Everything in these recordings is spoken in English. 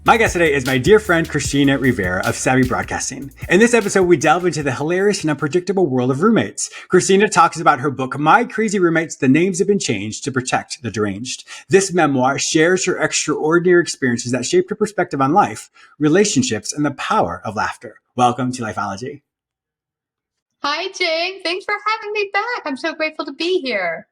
My guest today is my dear friend Christina Rivera of Savvy Broadcasting. In this episode, we delve into the hilarious and unpredictable world of roommates. Christina talks about her book, My Crazy Roommates, The Names Have Been Changed to Protect the Deranged. This memoir shares her extraordinary experiences that shaped her perspective on life, relationships, and the power of laughter. Welcome to Lifeology. Hi, James. Thanks for having me back. I'm so grateful to be here.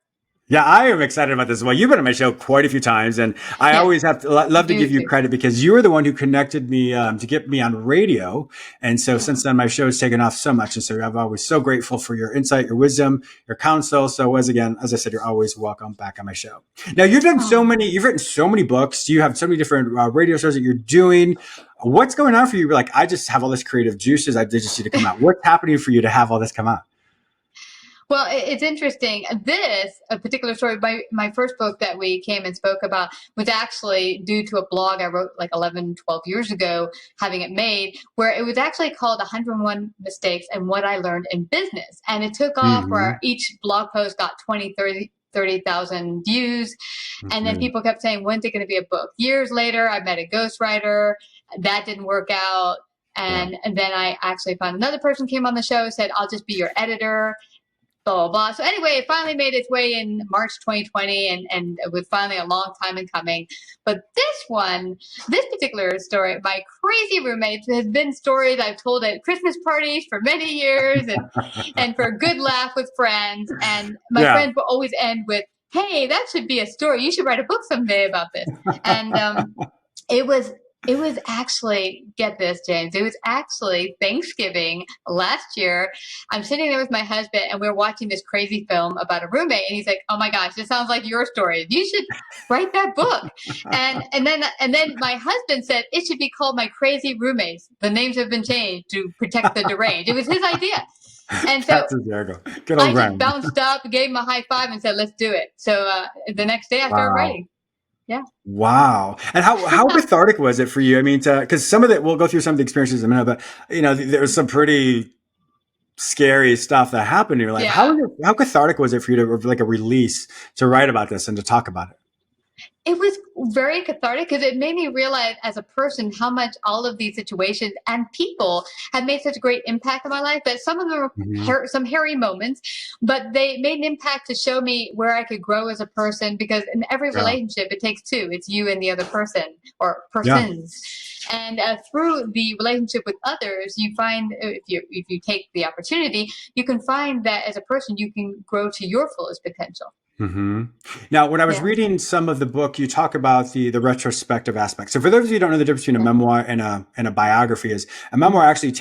Yeah, I am excited about this as well. You've been on my show quite a few times, and I always have to love to give you credit because you were the one who connected me to get me on radio. And so since then, my show has taken off so much. And so I'm always so grateful for your insight, your wisdom, your counsel. So as I said, you're always welcome back on my show. Now, you've written so many books. You have so many different radio shows that you're doing. What's going on for you? You're like, I just have all this creative juices. They just need to come out. What's happening for you to have all this come out? Well, it's interesting. A particular story, my first book that we came and spoke about was actually due to a blog I wrote like 11, 12 years ago, having it made, where it was actually called 101 Mistakes and What I Learned in Business. And it took off where each blog post got 20, 30,000 views. And then people kept saying, when's it going to be a book? Years later, I met a ghostwriter. That didn't work out. And then I actually found another person came on the show, said, I'll just be your editor. Blah, blah, blah. So anyway, it finally made its way in March 2020, and it was finally a long time in coming. But this particular story, My Crazy Roommates, has been stories I've told at Christmas parties for many years and for a good laugh with friends. And my friends will always end with, hey, that should be a story. You should write a book someday about this. And it was actually, get this, James, it was actually Thanksgiving last year. I'm sitting there with my husband and we're watching this crazy film about a roommate. And he's like, oh my gosh, this sounds like your story. You should write that book. And then my husband said, it should be called My Crazy Roommates. The names have been changed to Protect the Deranged. It was his idea. And so I just bounced up, gave him a high five and said, let's do it. So the next day I started writing. Yeah. Wow. And how cathartic was it for you? I mean, because some of it, we'll go through some of the experiences in a minute, but there was some pretty scary stuff that happened. You're like, how cathartic was it for you to like a release to write about this and to talk about it? It was very cathartic because it made me realize as a person how much all of these situations and people have made such a great impact on my life, that some of them were some hairy moments, but they made an impact to show me where I could grow as a person, because in every relationship, it takes two. It's you and the other person or persons. And through the relationship with others, you find, if you take the opportunity, you can find that as a person, you can grow to your fullest potential. Now, when I was reading some of the book, you talk about the retrospective aspect. So for those of you who don't know the difference between a memoir and a biography, is a memoir actually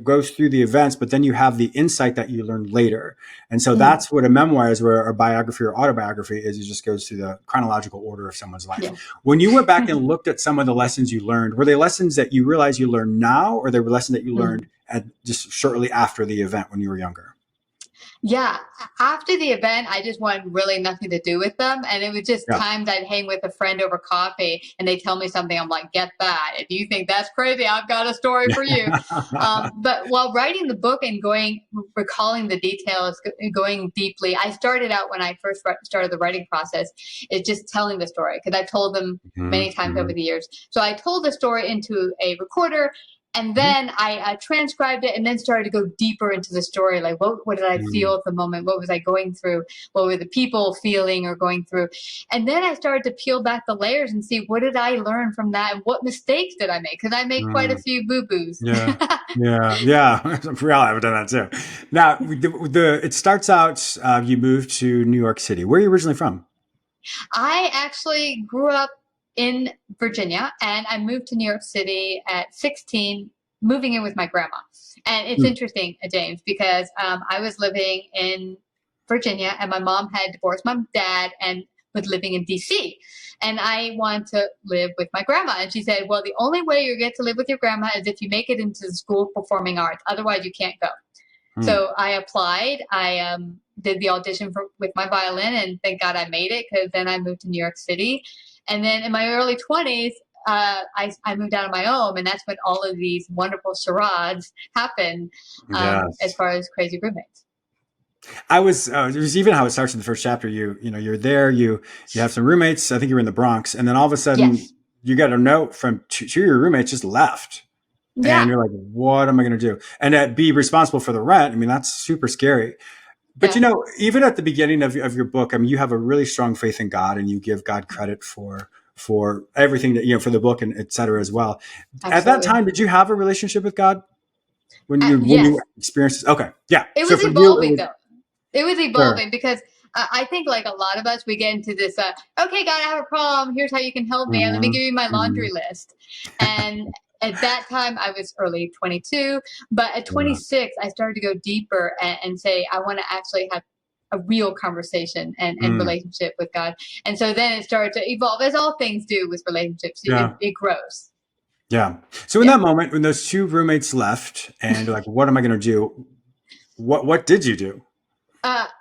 goes through the events, but then you have the insight that you learn later. And so that's what a memoir is, where a biography or autobiography is. It just goes through the chronological order of someone's life. When you went back and looked at some of the lessons you learned, were they lessons that you realize you learned now, or they were lessons that you learned just shortly after the event when you were younger? Yeah. After the event, I just wanted really nothing to do with them. And it was just times I'd hang with a friend over coffee and they tell me something. I'm like, get that. If you think that's crazy, I've got a story for you. But while writing the book and recalling the details, going deeply, I started out when I first started the writing process, it's just telling the story, because I've told them many times over the years. So I told the story into a recorder. And then I transcribed it and then started to go deeper into the story. Like, what did I feel at the moment? What was I going through? What were the people feeling or going through? And then I started to peel back the layers and see, what did I learn from that? And what mistakes did I make? Because I made quite a few boo-boos. Yeah. For real, I've done that too. Now, it starts out, you moved to New York City. Where are you originally from? I actually grew up in Virginia, and I moved to New York City at 16, moving in with my grandma. And it's interesting, James, because I was living in Virginia and my mom had divorced my dad and was living in DC. And I wanted to live with my grandma. And she said, well, the only way you get to live with your grandma is if you make it into the School of Performing Arts. Otherwise, you can't go. So I applied. I did the audition with my violin, and thank God I made it, because then I moved to New York City. And then in my early 20s, I moved out on my own, and that's when all of these wonderful charades happen as far as Crazy Roommates. It was even how it starts in the first chapter. You're there, you have some roommates. I think you were in the Bronx, and then all of a sudden you get a note from two of your roommates just left. And Yeah. you're like, what am I going to do? And to be responsible for the rent, I mean, that's super scary. But, Yeah. you know, even at the beginning of your book, I mean, you have a really strong faith in God and you give God credit for everything that, you know, for the book and et cetera as well. At that Absolutely. time, did you have a relationship with God when Yes. you experienced this? Okay. Yeah. It So was for you, it evolving was, though. It was sure. evolving because I think like a lot of us, we get into this, okay, God, I have a problem. Here's how you can help me. And let me Mm-hmm. give you my Mm-hmm. laundry list. And at that time, I was early 22. But at Yeah. 26, I started to go deeper and say, I want to actually have a real conversation and Mm. relationship with God. And so then it started to evolve, as all things do with relationships. Yeah. It grows. Yeah. So in Yeah. that moment, when those two roommates left and you're like, what am I going to do? What did you do?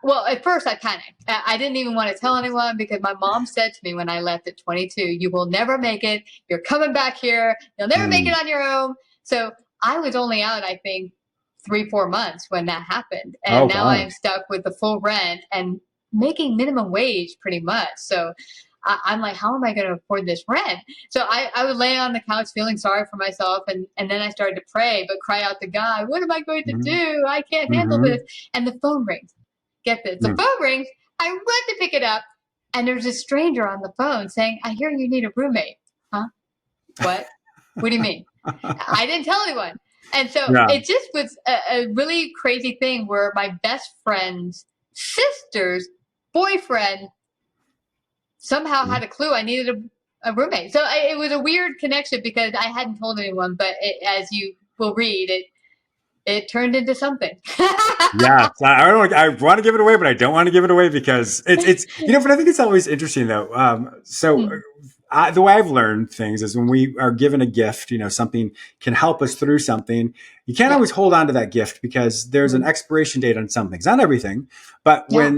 Well, at first I panicked. I didn't even want to tell anyone because my mom said to me when I left at 22, you will never make it. You're coming back here. You'll never make it Mm. on your own. So I was only out, I think, 3-4 months when that happened. Oh And now I'm gosh. stuck with the full rent and making minimum wage pretty much. So I'm like, how am I going to afford this rent? So I would lay on the couch feeling sorry for myself. And then I started to pray, but cry out to God, what am I going to Mm-hmm. do? I can't handle Mm-hmm. this. And the phone rings. Get this. The Mm. phone rings. I run to pick it up. And there's a stranger on the phone saying, I hear you need a roommate. Huh? What? What do you mean? I didn't tell anyone. And so Yeah. it just was a really crazy thing where my best friend's sister's boyfriend somehow had a clue I needed a roommate. So it was a weird connection because I hadn't told anyone, but as you will read, it turned into something. Yeah, so I don't. I want to give it away, but I don't want to give it away because it's you know. But I think it's always interesting though. The way I've learned things is when we are given a gift, you know, something can help us through something. You can't Yeah. always hold on to that gift because there's an expiration date on some things, not everything, but Yeah.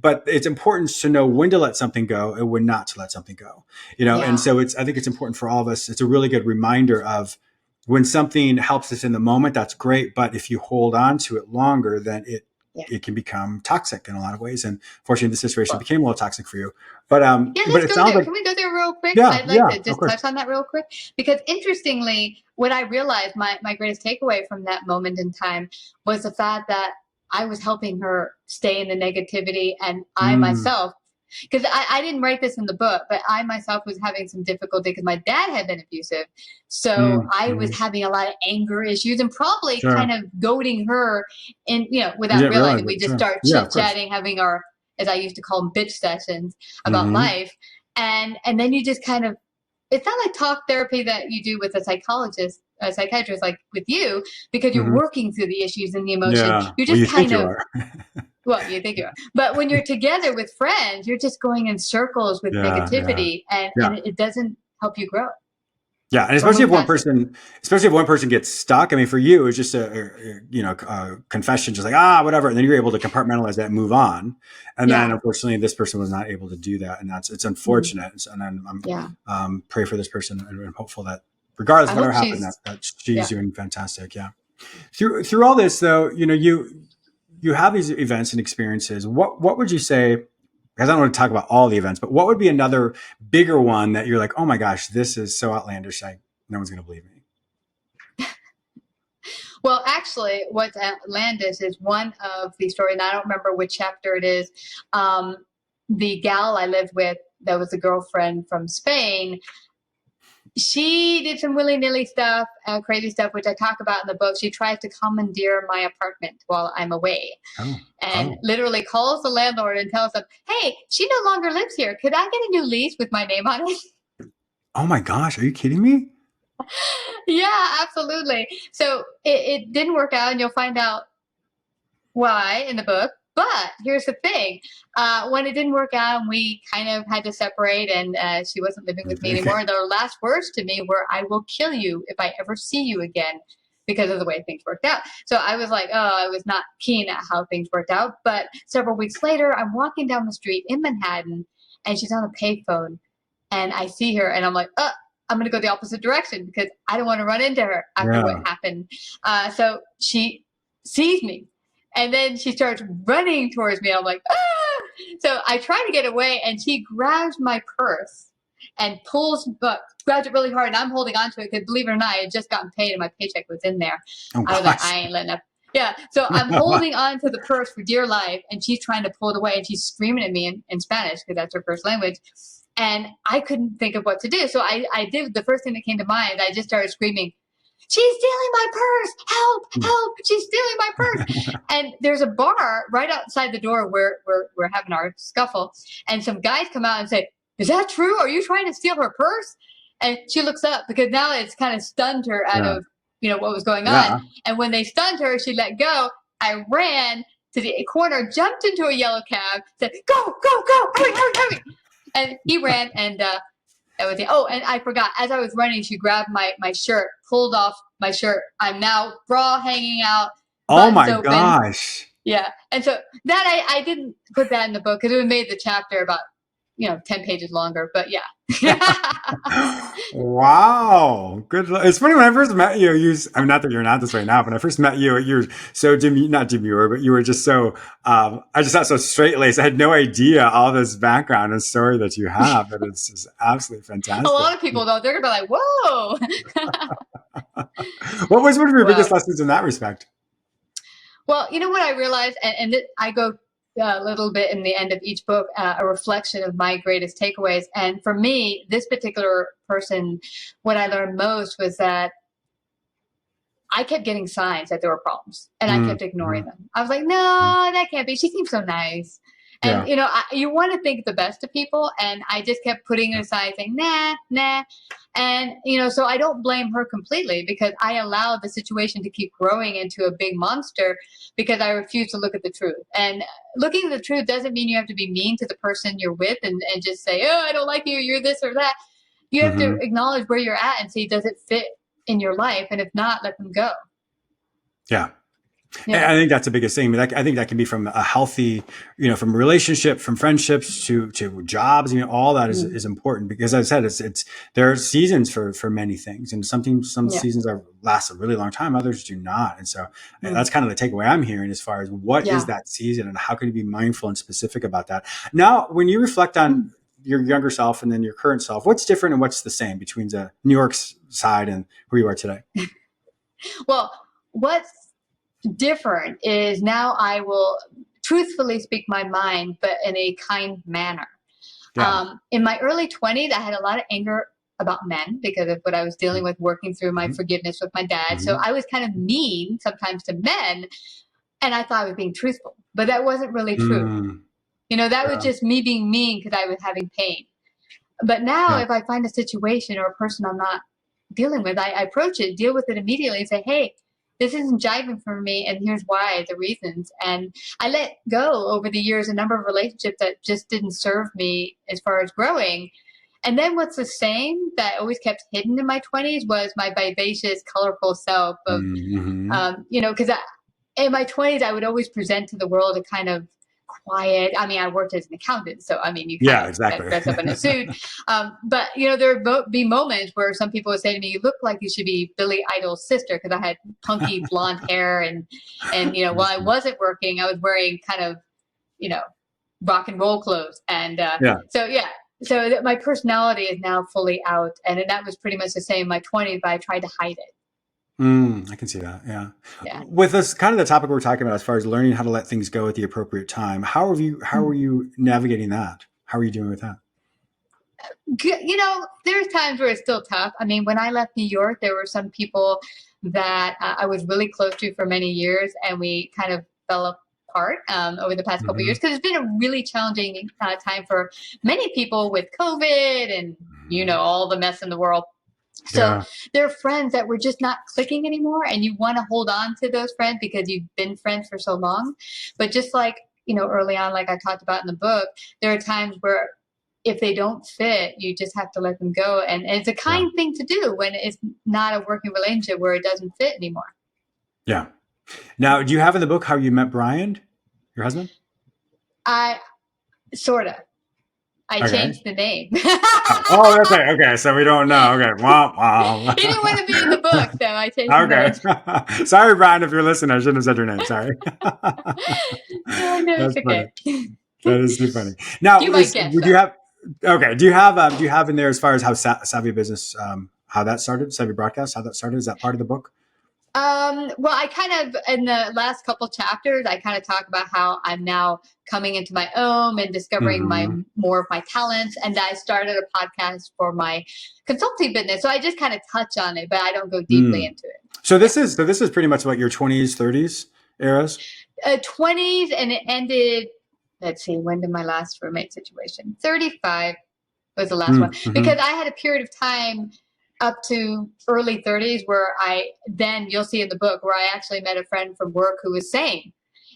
but it's important to know when to let something go and when not to let something go. You know, and Yeah. so I think it's important for all of us. It's a really good reminder of when something helps us in the moment, that's great. But if you hold on to it longer, then Yeah. it can become toxic in a lot of ways. And fortunately, the situation Well, became a little toxic for you. yeah, But let's it go sounds there. like Can we go there real quick? yeah, I'd like yeah, to of just course. touch on that real quick because interestingly, what I realized my greatest takeaway from that moment in time was the fact that I was helping her stay in the negativity and I Mm, myself, because I didn't write this in the book, but I myself was having some difficulty because my dad had been abusive. So I was mm. having a lot of anger issues and probably kind Sure. of goading her in, You without didn't realize realizing we it. just Sure. start Yeah, of chit course. chatting, having our, as I used to call them, bitch sessions about Hmm. life. And then you just kind of, it's not like talk therapy that you do with a psychiatrist like with you, because you're Hmm. working through the issues and the emotion. Yeah. You're Well, just you think kind you of, are. well, you think you are, but when you're together with friends, you're just going in circles with Yeah. Yeah. negativity, and Yeah. it doesn't help you grow Yeah, and or move past it. especially if one person gets stuck. I mean, for you, it's just a confession, just like whatever, and then you're able to compartmentalize that and move on. And then, Yeah. unfortunately, this person was not able to do that, and it's Mhm. unfortunate. And then I'm Yeah. pray for this person, and I'm hopeful that regardless I of whatever hope happened, she's, that she's yeah. doing fantastic. Yeah. Through all this, though, you know, you have these events and experiences. What would you say? Because I don't want to talk about all the events, but what would be another bigger one that you're like, oh my gosh, this is so outlandish, no one's going to believe me. Well, actually, what's outlandish is one of the stories, and I don't remember which chapter it is. The gal I lived with, that was a girlfriend from Spain, she did some willy-nilly stuff, crazy stuff, which I talk about in the book. She tries to commandeer my apartment while I'm away Oh, and oh, literally calls the landlord and tells them, hey, she no longer lives here. Could I get a new lease with my name on it? oh my gosh, are you kidding me? Yeah, absolutely. So it didn't work out, and you'll find out why in the book. But here's the thing. When it didn't work out and we kind of had to separate and she wasn't living with me anymore, their last words to me were, I will kill you if I ever see you again because of the way things worked out. So I was like, oh, I was not keen at how things worked out. But several weeks later, I'm walking down the street in Manhattan and she's on a payphone and I see her and I'm like, I'm going to go the opposite direction because I don't want to run into her after what Yeah. happened. So she sees me and then she starts running towards me. I'm like, ah! So I try to get away and she grabs my purse and grabs it really hard, and I'm holding on to it because, believe it or not, I had just gotten paid and my paycheck was in there. Oh, I was like, I ain't letting up. Yeah, so I'm holding on to the purse for dear life, and she's trying to pull it away, and she's screaming at me in Spanish because that's her first language. And I couldn't think of what to do. So I did the first thing that came to mind. I just started screaming, she's stealing my purse. Help, help. She's stealing my purse. And there's a bar right outside the door where we're having our scuffle. And some guys come out and say, is that true? Are you trying to steal her purse? And she looks up because now it's kind of stunned her out of, what was going on. And when they stunned her, she let go. I ran to the corner, jumped into a yellow cab, said, go, go, go, hurry, hurry, hurry. And he ran, and that was it. Oh, and I forgot. As I was running, she grabbed my shirt, pulled off my shirt. I'm now bra hanging out. Oh my open. gosh. Yeah. And so that I didn't put that in the book because it made the chapter about 10 pages longer, but yeah. Wow. Good. It's funny when I first met you, I'm not that you're not this way now, but when I first met you, you were so not demure, but you were just so, I just thought so straight laced. I had no idea all this background and story that you have. And it's just absolutely fantastic. A lot of people though, they're going to be like, whoa. What was one of your biggest lessons in that respect? Well, you know what I realized, and I go a little bit in the end of each book, a reflection of my greatest takeaways. And for me, this particular person, what I learned most was that I kept getting signs that there were problems, and I kept ignoring them. I was like, no, that can't be. She seems so nice. And, you want to think the best of people. And I just kept putting it aside saying, nah. And, so I don't blame her completely because I allowed the situation to keep growing into a big monster because I refused to look at the truth. And looking at the truth doesn't mean you have to be mean to the person you're with and just say, oh, I don't like you, you're this or that. You have to acknowledge where you're at and see, does it fit in your life? And if not, let them go. Yeah. I think that's the biggest thing. I think that can be from a healthy, from relationship, from friendships to jobs. All that is important because, as I said, there are seasons for many things, and some seasons last a really long time, others do not. And so that's kind of the takeaway I'm hearing as far as what is that season and how can you be mindful and specific about that. Now, when you reflect on your younger self and then your current self, what's different and what's the same between the New York side and who you are today? Well, what's different is now I will truthfully speak my mind, but in a kind manner. In my early 20s, I had a lot of anger about men because of what I was dealing with, working through my forgiveness with my dad. So I was kind of mean sometimes to men, and I thought I was being truthful, but that wasn't really true. That was just me being mean because I was having pain. But now if I find a situation or a person I'm not dealing with, I approach it, deal with it immediately and say, hey, this isn't jiving for me, and here's why, the reasons. And I let go over the years a number of relationships that just didn't serve me as far as growing. And then what's the same that always kept hidden in my 20s was my vivacious, colorful self of, because in my 20s, I would always present to the world a kind of quiet. I mean, I worked as an accountant, so I mean, you kind of dress up in a suit. But there would be moments where some people would say to me, "You look like you should be Billy Idol's sister," because I had punky blonde hair, and while I wasn't working, I was wearing kind of rock and roll clothes, and so my personality is now fully out, and that was pretty much the same in my 20s, but I tried to hide it. I can see that. Yeah. With this kind of the topic we're talking about as far as learning how to let things go at the appropriate time, how are you navigating that? How are you doing with that? There's times where it's still tough. I mean, when I left New York, there were some people that I was really close to for many years, and we kind of fell apart over the past couple of years because it's been a really challenging time for many people with COVID and, all the mess in the world. So there are friends that were just not clicking anymore, and you want to hold on to those friends because you've been friends for so long. But just like, early on, like I talked about in the book, there are times where if they don't fit, you just have to let them go. And it's a kind thing to do when it's not a working relationship where it doesn't fit anymore. Yeah. Now, do you have in the book how you met Brian, your husband? Sort of. I changed the name. Okay. So we don't know. Okay. Wow. He didn't want to be in the book, so I changed the name. Sorry, Brian, if you're listening. I shouldn't have said your name. Sorry. No, it's okay. That is too funny. Now, you might guess, would you have? Okay. Do you have in there as far as how Savvy Business, how that started, Savvy Broadcast, how that started? Is that part of the book? Well, I kind of, in the last couple chapters, I kind of talk about how I'm now coming into my own and discovering Mm-hmm. more of my talents. And I started a podcast for my consulting business. So I just kind of touch on it, but I don't go deeply Mm. into it. Yeah. So this is pretty much what your 20s, 30s eras. 20s, and it ended, let's see, when did my last roommate situation? 35 was the last one, Mm-hmm. because I had a period of time up to early 30s where then you'll see in the book where I actually met a friend from work who was sane,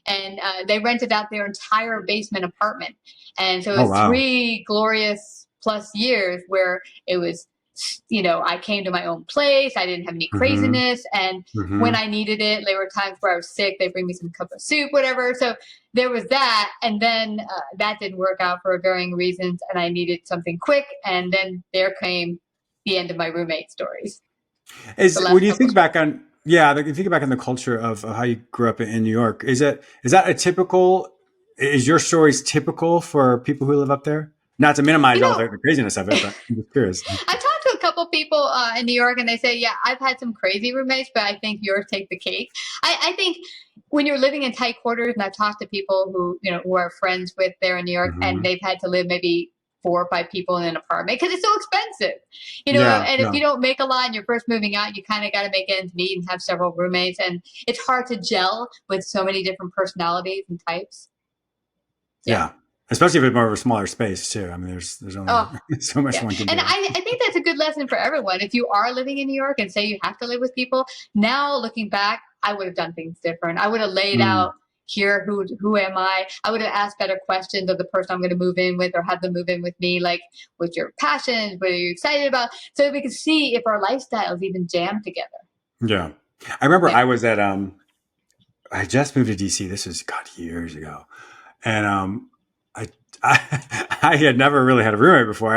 and they rented out their entire basement apartment. And so it Oh, was wow. 3 glorious plus years where it was, I came to my own place. I didn't have any Mm-hmm. craziness. And when Mm-hmm. I needed it, there were times where I was sick. They'd bring me some cup of soup, whatever. So there was that. And then that didn't work out for varying reasons. And I needed something quick. And then there came the end of my roommate stories. The Is when last you couple think back stories. on, yeah, like, you think back on the culture of how you grew up in New York. Is that a typical? Is your stories typical for people who live up there? Not to minimize You all know, the craziness of it, but I'm just curious. I talked to a couple people in New York, and they say, yeah, I've had some crazy roommates, but I think yours take the cake. I think when you're living in tight quarters, and I've talked to people who are friends with there in New York, and Hmm. they've had to live maybe 4 or 5 people in an apartment because it's so expensive, Yeah, and if you no, don't make a lot and you're first moving out, you kind of got to make ends meet and have several roommates. And it's hard to gel with so many different personalities and types. Yeah. yeah, especially if it's more of a smaller space too. I mean, there's only Oh, so much yeah. one can And do. I think that's a good lesson for everyone. If you are living in New York and say you have to live with people, now looking back, I would have done things different. I would have laid Mm, out here who am I? I would have asked better questions of the person I'm going to move in with or have them move in with me, like what's your passions, what are you excited about? So we could see if our lifestyles even jam together. yeah, I remember Yeah. I was at I just moved to DC. This was God years ago, and I, I had never really had a roommate before.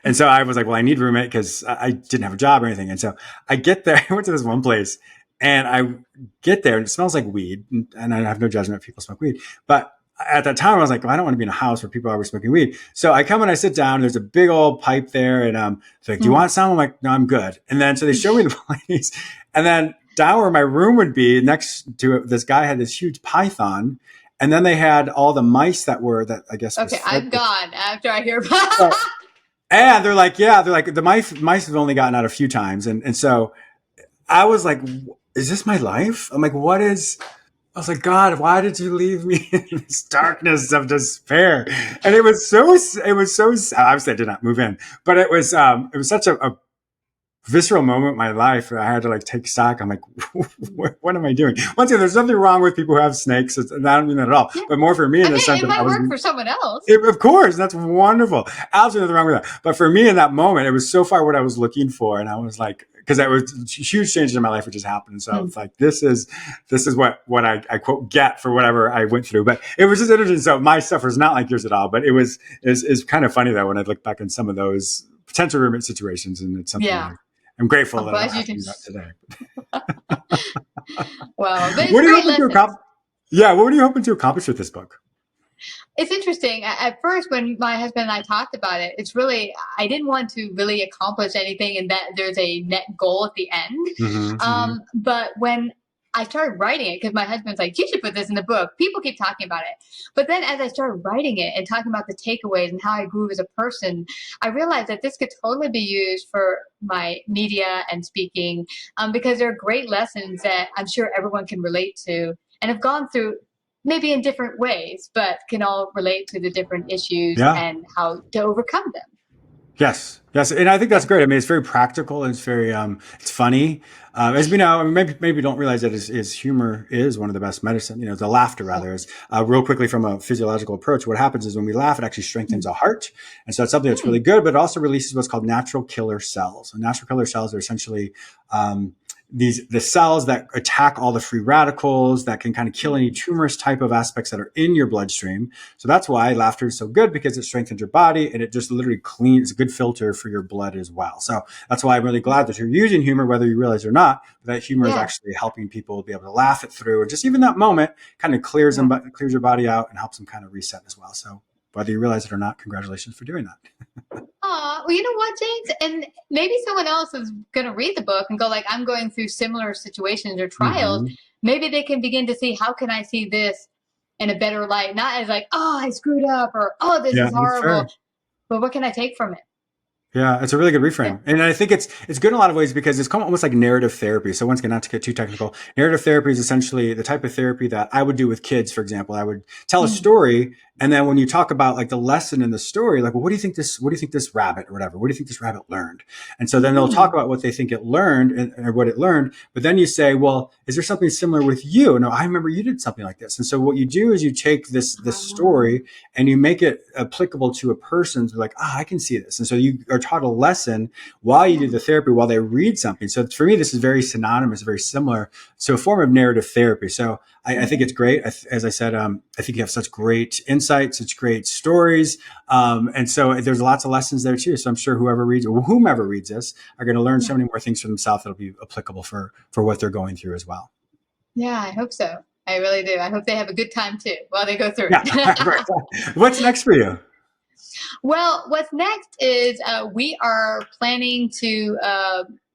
And so I was like, well, I need a roommate because I didn't have a job or anything. And so I get there. I went to this one place, and I get there, and it smells like weed. And I have no judgment if people smoke weed, but at that time I was like, well, I don't want to be in a house where people are smoking weed. So I come and I sit down. There's a big old pipe there, and it's like, do you Mm. want some? I'm like, no, I'm good. And then so they show me the place, and then down where my room would be next to it, this guy had this huge python, and then they had all the mice that I guess was Okay, fed I'm with. gone after I hear about. So, and they're like, yeah, they're like the mice have only gotten out a few times, and so I was like, is this my life? I'm like, what is? I was like, God, why did you leave me in this darkness of despair? And it was so sad. Obviously I did not move in, but it was such a visceral moment in my life where I had to like take stock. I'm like, what am I doing? Once again, there's nothing wrong with people who have snakes. And I don't mean that at all. Yeah, But more for me I in the mean, sense it of I might was, work for someone else. of course, that's wonderful. Absolutely nothing wrong with that. But for me in that moment, it was so far what I was looking for. And I was like, because that was huge changes in my life which just happened. So Mm. it's like this is what I quote get for whatever I went through. But it was just interesting. So my stuff was not like yours at all. But it's kind of funny though when I look back on some of those potential roommate situations, and it's something Yeah, I'm grateful I'm that I don't glad you have to did. do that today. Well, but it's What are you great hoping to lessons. accomplish? Yeah, what are you hoping to accomplish with this book? It's interesting. At first, when my husband and I talked about it, it's really, I didn't want to really accomplish anything and that there's a net goal at the end. Mm-hmm, mm-hmm. But when I started writing it, because my husband's like, you should put this in the book. People keep talking about it. But then as I started writing it and talking about the takeaways and how I grew as a person, I realized that this could totally be used for my media and speaking, because there are great lessons that I'm sure everyone can relate to and have gone through maybe in different ways, but can all relate to the different issues Yeah. and how to overcome them. Yes, yes, and I think that's Yeah. great. I mean, it's very practical and it's very it's funny. As we know, I mean, maybe don't realize that is humor is one of the best medicine. You know, the laughter Oh. rather is real quickly from a physiological approach. What happens is when we laugh, it actually strengthens our heart, and so it's something that's really Mm. good. But it also releases what's called natural killer cells. And natural killer cells are essentially the cells that attack all the free radicals that can kind of kill any tumorous type of aspects that are in your bloodstream. So that's why laughter is so good, because it strengthens your body and it just literally cleans, a good filter for your blood as well. So that's why I'm really glad that you're using humor, whether you realize it or not, that humor is Yeah. actually helping people be able to laugh it through. And just even that moment kind of clears Yeah. clears your body out and helps them kind of reset as well. So whether you realize it or not. Congratulations for doing that. Well, you know what, James? And maybe someone else is going to read the book and go like, I'm going through similar situations or trials. Mm-hmm. Maybe they can begin to see, how can I see this in a better light? Not as like, oh, I screwed up, or, oh, this is horrible. But what can I take from it? Yeah, it's a really good reframe. Yeah. And I think it's good in a lot of ways because it's almost like narrative therapy. So once again, not to get too technical, narrative therapy is essentially the type of therapy that I would do with kids, for example. I would tell a story, and then when you talk about like the lesson in the story, like, well, what do you think this rabbit or whatever, what do you think this rabbit learned? And so then they'll talk about what they think it learned or what it learned. But then you say, well, is there something similar with you? No, I remember you did something like this. And so what you do is you take this story and you make it applicable to a person who's like, I can see this. And so you are taught a lesson while you do the therapy, while they read something. So for me, this is very synonymous, very similar to a form of narrative therapy. So I think it's great. As I said, I think you have such great insights, such great stories. And so there's lots of lessons there too. So I'm sure whomever reads this are going to learn so many more things for themselves that'll be applicable for what they're going through as well. Yeah, I hope so. I really do. I hope they have a good time too while they go through it. What's next for you? Well, what's next is we are planning to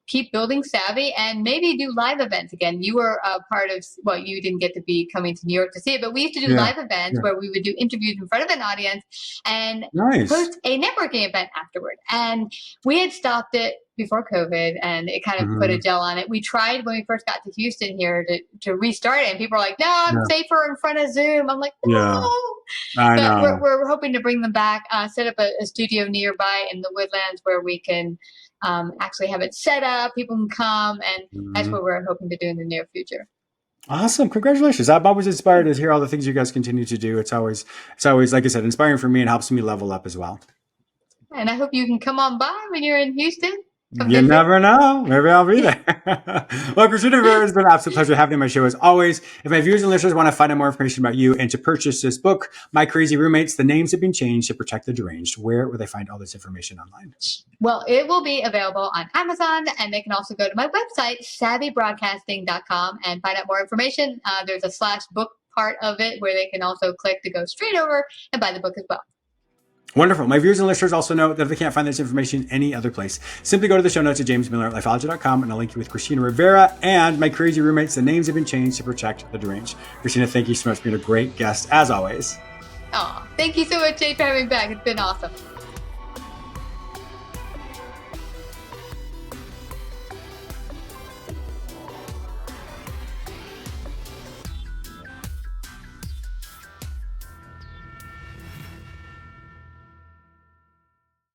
keep building Savvy and maybe do live events again. You were a part of, well, you didn't get to be coming to New York to see it, but we used to do live events where we would do interviews in front of an audience and host a networking event afterward. And we had stopped it before COVID and it kind of put a gel on it. We tried when we first got to Houston here to restart it, and people are like, no, I'm safer in front of Zoom. I'm like, no. I know. We're hoping to bring them back, set up a studio nearby in the Woodlands where we can actually have it set up. People can come, and that's what we're hoping to do in the near future. Awesome. Congratulations. I'm always inspired to hear all the things you guys continue to do. It's always, like I said, inspiring for me and helps me level up as well. And I hope you can come on by when you're in Houston. You never know. Maybe I'll be there. Well, Christina Rivera, it's been an absolute pleasure having you on my show as always. If my viewers and listeners want to find out more information about you and to purchase this book, My Crazy Roommates, The Names Have Been Changed to Protect the Deranged, where will they find all this information online? Well, it will be available on Amazon, and they can also go to my website, savvybroadcasting.com, and find out more information. There's a /book part of it where they can also click to go straight over and buy the book as well. Wonderful. My viewers and listeners also know that if they can't find this information any other place, simply go to the show notes at jamesmiller@lifeology.com, and I'll link you with Christina Rivera and My Crazy Roommates, The Names Have Been Changed to Protect the Deranged. Christina, thank you so much for being a great guest, as always. Oh, thank you so much, Jay, for having me back. It's been awesome.